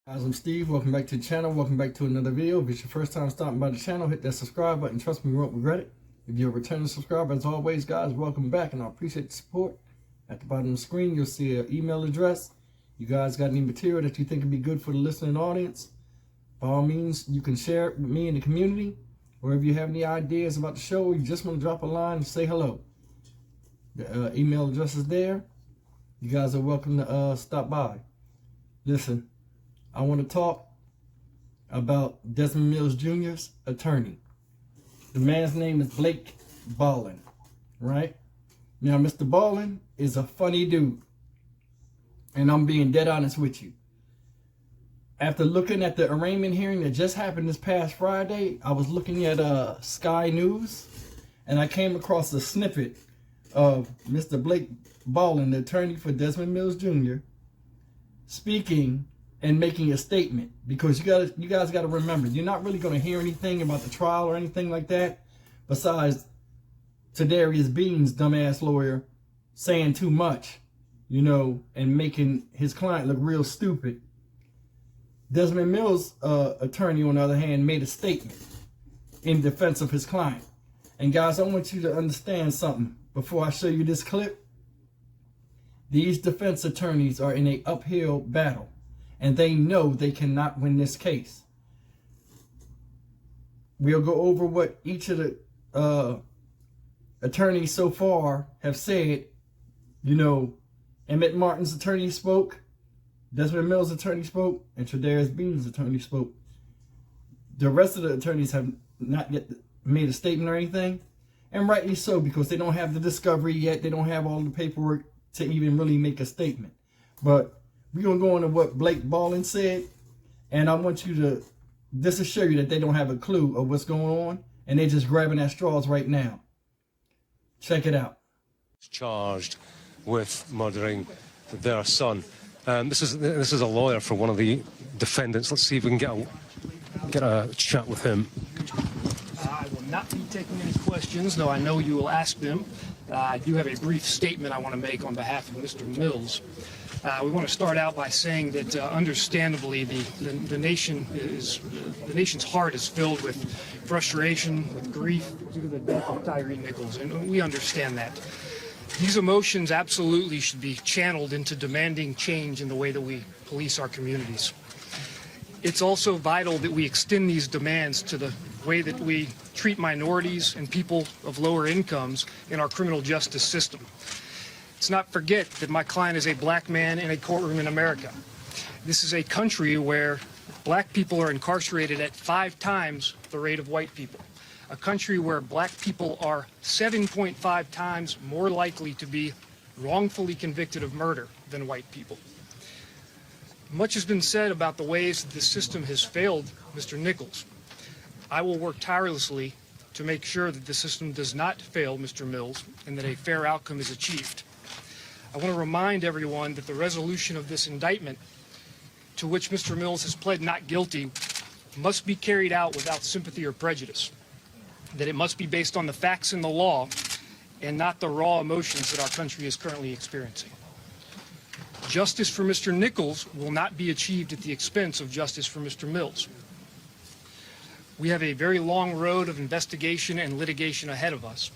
Guys, I'm Steve. Welcome back to the channel. Welcome back to another video. If it's your first time stopping by the channel, hit that subscribe button. Trust me, you won't regret it. If you're a returning subscriber, as always, guys, welcome back, and I appreciate the support. At the bottom of the screen, you'll see an email address. You guys got any material that you think would be good for the listening audience? By all means, you can share it with me in the community. Or if you have any ideas about the show, or you just want to drop a line and say hello, the email address is there. You guys are welcome to stop by. Listen, I want to talk about Desmond Mills Jr.'s attorney. The man's name is Blake Ballin, right? Now, Mr. Ballin is a funny dude, and I'm being dead honest with you. After looking at the arraignment hearing that just happened this past Friday, I was looking at Sky News, and I came across a snippet of Mr. Blake Ballin, the attorney for Desmond Mills Jr., speaking and making a statement, because you guys got to remember, you're not really going to hear anything about the trial or anything like that besides Tadarius Bean's dumbass lawyer saying too much, you know, and making his client look real stupid. Desmond Mills' attorney, on the other hand, made a statement in defense of his client. And guys, I want you to understand something before I show you this clip. These defense attorneys are in an uphill battle, and they know they cannot win this case. We'll go over what each of the attorneys so far have said. You know, Emmett Martin's attorney spoke, Desmond Mills' attorney spoke, and Tadarius Bean's attorney spoke. The rest of the attorneys have not yet made a statement or anything, and rightly so, because they don't have the discovery yet. They don't have all the paperwork to even really make a statement. But we're going to go into what Blake Ballin said, and I want you to, this will show you that they don't have a clue of what's going on, and they're just grabbing at straws right now. Check it out. Charged with murdering their son. This is a lawyer for one of the defendants. Let's see if we can get a chat with him. I will not be taking any questions, though I know you will ask them. I do have a brief statement I want to make on behalf of Mr. Mills. We want to start out by saying that, understandably, the nation's heart is filled with frustration, with grief due to the death of Tyre Nichols, and we understand that. These emotions absolutely should be channeled into demanding change in the way that we police our communities. It's also vital that we extend these demands to the way that we treat minorities and people of lower incomes in our criminal justice system. Let's not forget that my client is a black man in a courtroom in America. This is a country where black people are incarcerated at 5 times the rate of white people. A country where black people are 7.5 times more likely to be wrongfully convicted of murder than white people. Much has been said about the ways that the system has failed Mr. Nichols. I will work tirelessly to make sure that the system does not fail Mr. Mills and that a fair outcome is achieved. I want to remind everyone that the resolution of this indictment, to which Mr. Mills has pled not guilty, must be carried out without sympathy or prejudice. That it must be based on the facts and the law and not the raw emotions that our country is currently experiencing. Justice for Mr. Nichols will not be achieved at the expense of justice for Mr. Mills. We have a very long road of investigation and litigation ahead of us.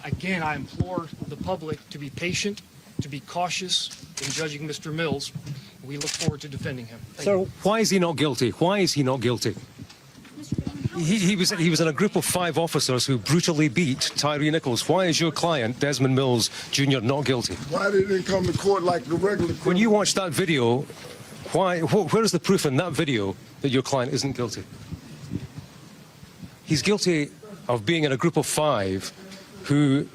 Again, I implore the public to be patient, to be cautious in judging Mr. Mills. We look forward to defending him. So why is he not guilty? Why is he not guilty? He was in a group of 5 officers who brutally beat Tyre Nichols. Why is your client, Desmond Mills Jr., not guilty? Why didn't he come to court like the regular criminal? When you watch that video, where is the proof in that video that your client isn't guilty? He's guilty of being in a group of 5 who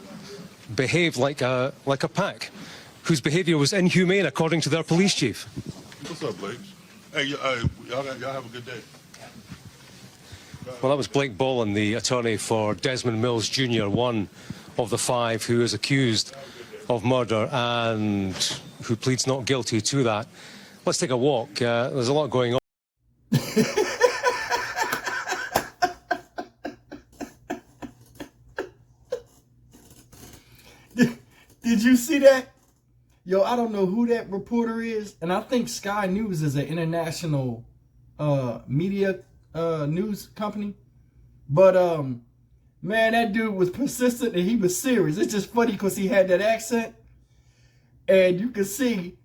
behaved like a pack, whose behavior was inhumane according to their police chief. What's up, Blake? Hey, y'all have a good day. Well, that was Blake Ballin, the attorney for Desmond Mills Jr., one of the 5 who is accused of murder and who pleads not guilty to that. Let's take a walk. There's a lot going on. Did you see that? Yo, I don't know who that reporter is, and I think Sky News is an international media news company. But man, that dude was persistent and he was serious. It's just funny because he had that accent, and you could see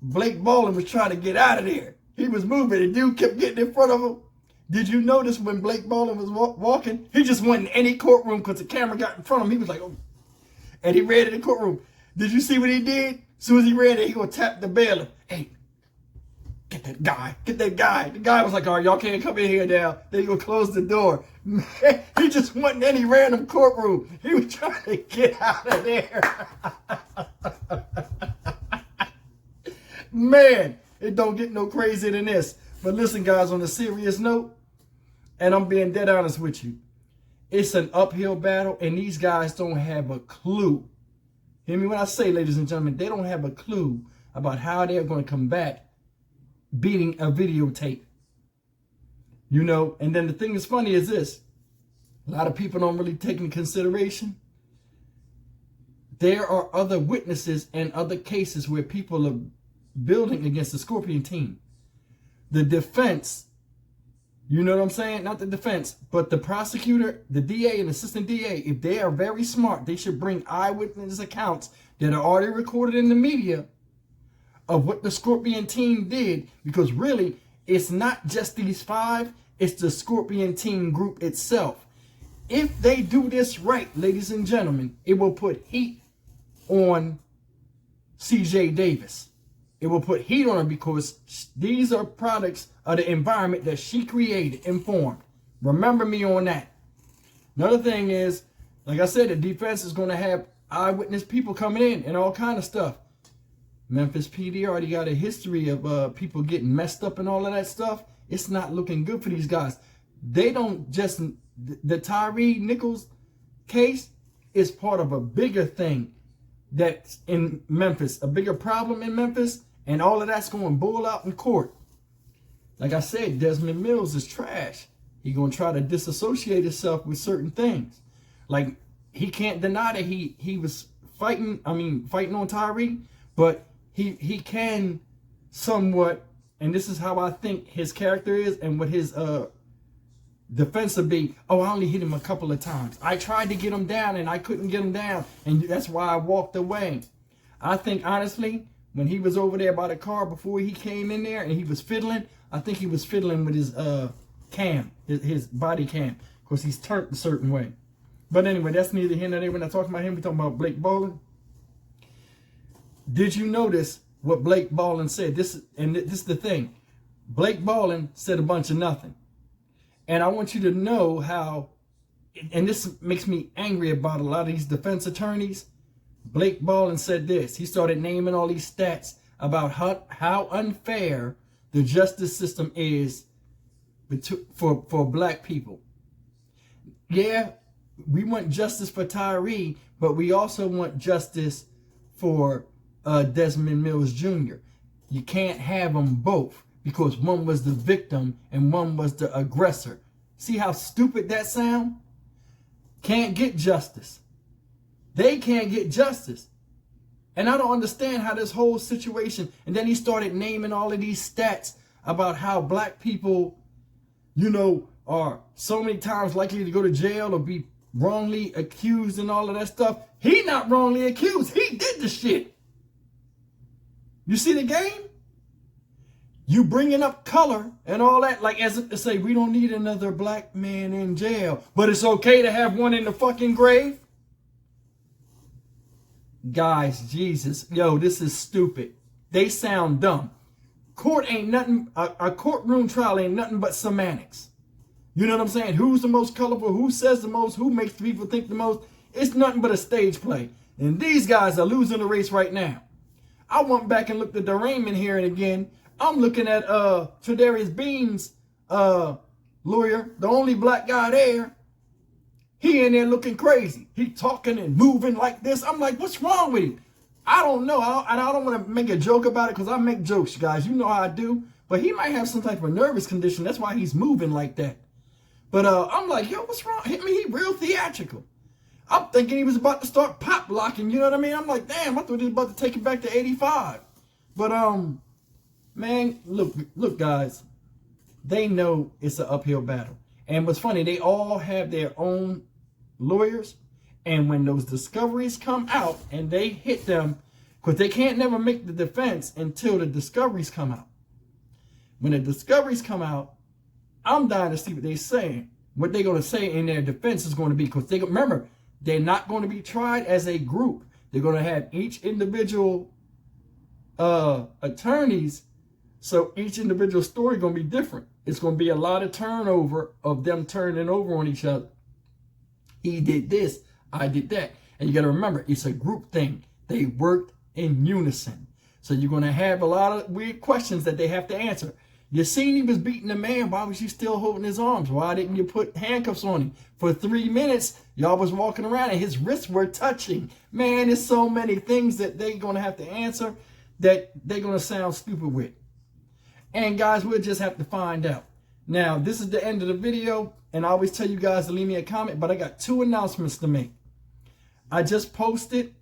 Blake Ballin was trying to get out of there. He was moving, and dude kept getting in front of him. Did you notice when Blake Ballin was walking? He just went in any courtroom because the camera got in front of him. He was like, oh, and he ran in the courtroom. Did you see what he did? As soon as he ran there, he gonna tap the bailiff. Hey, get that guy, get that guy. The guy was like, all right, y'all can't come in here now. Then he gonna close the door. Man, he just went in any random courtroom. He was trying to get out of there. Man, it don't get no crazier than this. But listen, guys, on a serious note, and I'm being dead honest with you, it's an uphill battle, and these guys don't have a clue. Hear me when I say, ladies and gentlemen, they don't have a clue about how they're going to combat beating a videotape. You know, and then the thing that's funny is this. A lot of people don't really take into consideration. There are other witnesses and other cases where people are building against the Scorpion team. The defense, you know what I'm saying? Not the defense, but the prosecutor, the DA and assistant DA, if they are very smart, they should bring eyewitness accounts that are already recorded in the media of what the Scorpion team did, because really, it's not just these 5, it's the Scorpion team group itself. If they do this right, ladies and gentlemen, it will put heat on CJ Davis. It will put heat on her because these are products of the environment that she created and formed. Remember me on that. Another thing is, like I said, the defense is going to have eyewitness people coming in and all kind of stuff. Memphis PD already got a history of people getting messed up and all of that stuff. It's not looking good for these guys. They don't just, the Tyre Nichols case is part of a bigger thing that's in Memphis, a bigger problem in Memphis. And all of that's going bull out in court. Like I said, Desmond Mills is trash. He's going to try to disassociate himself with certain things. Like, he can't deny that he was fighting on Tyre, but he can somewhat, and this is how I think his character is and what his defense would be. Oh, I only hit him a couple of times. I tried to get him down and I couldn't get him down, and that's why I walked away. I think, honestly, when he was over there by the car before he came in there and he was fiddling, I think he was fiddling with his cam, his body cam, because he's turned a certain way. But anyway, that's neither here nor there. We're not talking about him. We're talking about Blake Ballin. Did you notice what Blake Ballin said? This is the thing. Blake Ballin said a bunch of nothing. And I want you to know how, and this makes me angry about a lot of these defense attorneys. Blake Ballin said this. He started naming all these stats about how unfair the justice system is for black people. Yeah, we want justice for Tyre, but we also want justice for Desmond Mills Jr. You can't have them both because one was the victim and one was the aggressor. See how stupid that sounds? Can't get justice. They can't get justice. And I don't understand how this whole situation, and then he started naming all of these stats about how black people, you know, are so many times likely to go to jail or be wrongly accused and all of that stuff. He not wrongly accused. He did the shit. You see the game? You bringing up color and all that, like as if to say we don't need another black man in jail, but it's okay to have one in the fucking grave. Guys, Jesus, yo, this is stupid. They sound dumb. Court ain't nothing, a courtroom trial ain't nothing but semantics. You know what I'm saying? Who's the most colorful? Who says the most? Who makes people think the most? It's nothing but a stage play. And these guys are losing the race right now. I went back and looked at the Raymond hearing again. I'm looking at Tredarius Bean's lawyer, the only black guy there. He in there looking crazy. He talking and moving like this. I'm like, what's wrong with him? I don't know. I don't want to make a joke about it because I make jokes, guys. You know how I do. But he might have some type of nervous condition. That's why he's moving like that. But I'm like, yo, what's wrong? Hit me, he real theatrical. I'm thinking he was about to start pop locking, you know what I mean? I'm like, damn, I thought he was about to take it back to 85. But, man, look, guys, they know it's an uphill battle. And what's funny, they all have their own lawyers. And when those discoveries come out and they hit them, because they can't never make the defense until the discoveries come out. When the discoveries come out, I'm dying to see what they're saying. What they're going to say in their defense is going to be, because they remember, they're not going to be tried as a group. They're going to have each individual attorneys. So each individual story going to be different. It's going to be a lot of turnover of them turning over on each other. He did this, I did that. And you got to remember, it's a group thing. They worked in unison. So you're going to have a lot of weird questions that they have to answer. You seen he was beating the man. Why was you still holding his arms? Why didn't you put handcuffs on him? For 3 minutes, y'all was walking around and his wrists were touching. Man, there's so many things that they're going to have to answer that they're going to sound stupid with. And guys, we'll just have to find out. Now, this is the end of the video. And I always tell you guys to leave me a comment, but I got 2 announcements to make. I just posted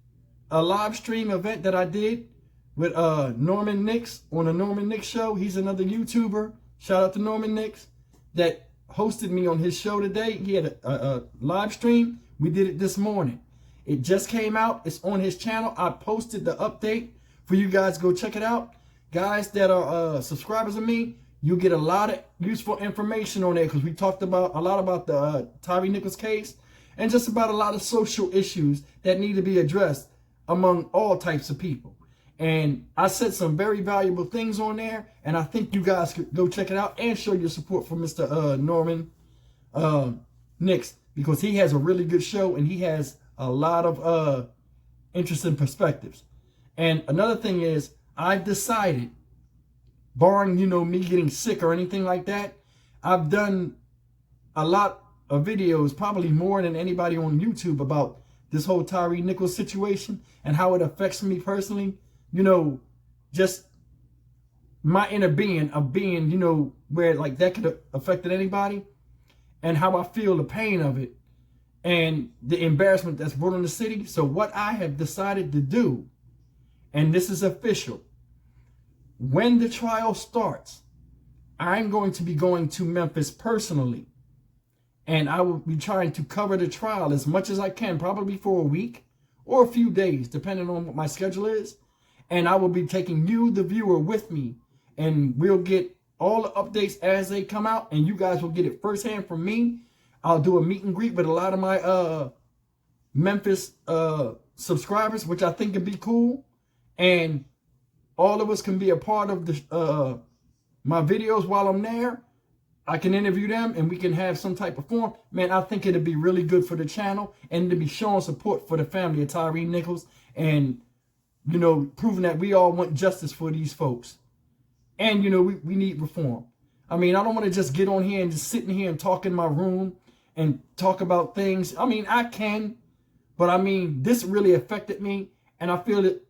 a live stream event that I did with Norman Nichols on the Norman Nichols show. He's another YouTuber. Shout out to Norman Nichols that hosted me on his show today. He had a live stream. We did it this morning. It just came out. It's on his channel. I posted the update for you guys to go check it out. Guys that are subscribers of me, you get a lot of useful information on there because we talked about a lot about the Tyre Nichols case and just about a lot of social issues that need to be addressed among all types of people. And I said some very valuable things on there, and I think you guys could go check it out and show your support for Mr. Norman Nichols, because he has a really good show and he has a lot of interesting perspectives. And another thing is, I've decided, barring, me getting sick or anything like that, I've done a lot of videos, probably more than anybody on YouTube, about this whole Tyre Nichols situation and how it affects me personally. Just my inner being of being, where like that could have affected anybody, and how I feel the pain of it and the embarrassment that's brought on the city. So what I have decided to do, and this is official, when the trial starts, I'm going to be going to Memphis personally, and I will be trying to cover the trial as much as I can, probably for a week or a few days, depending on what my schedule is. And I will be taking you, the viewer, with me. And we'll get all the updates as they come out. And you guys will get it firsthand from me. I'll do a meet and greet with a lot of my Memphis subscribers, which I think would be cool. And all of us can be a part of the my videos while I'm there. I can interview them and we can have some type of forum. Man, I think it'd be really good for the channel and to be showing support for the family of Tyre Nichols and proving that we all want justice for these folks. And, we need reform. I mean, I don't want to just get on here and just sit in here and talk in my room and talk about things. I mean, I can, but I mean, this really affected me. And I feel that,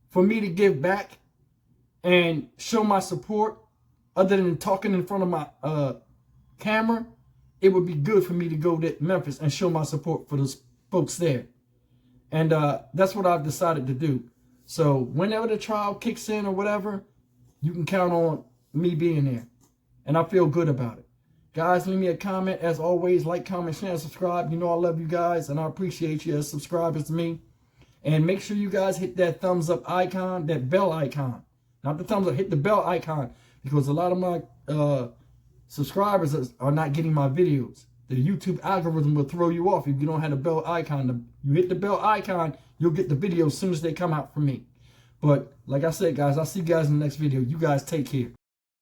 for me to give back and show my support, other than talking in front of my camera, it would be good for me to go to Memphis and show my support for those folks there. And that's what I've decided to do. So whenever the trial kicks in or whatever, you can count on me being there. And I feel good about it. Guys, leave me a comment. As always, like, comment, share, and subscribe. I love you guys, and I appreciate you as subscribers to me. And make sure you guys hit that thumbs up icon, that bell icon. Not the thumbs up, hit the bell icon. Because a lot of my subscribers are not getting my videos. The YouTube algorithm will throw you off if you don't have the bell icon. You hit the bell icon, you'll get the videos as soon as they come out from me. But like I said, guys, I'll see you guys in the next video. You guys take care.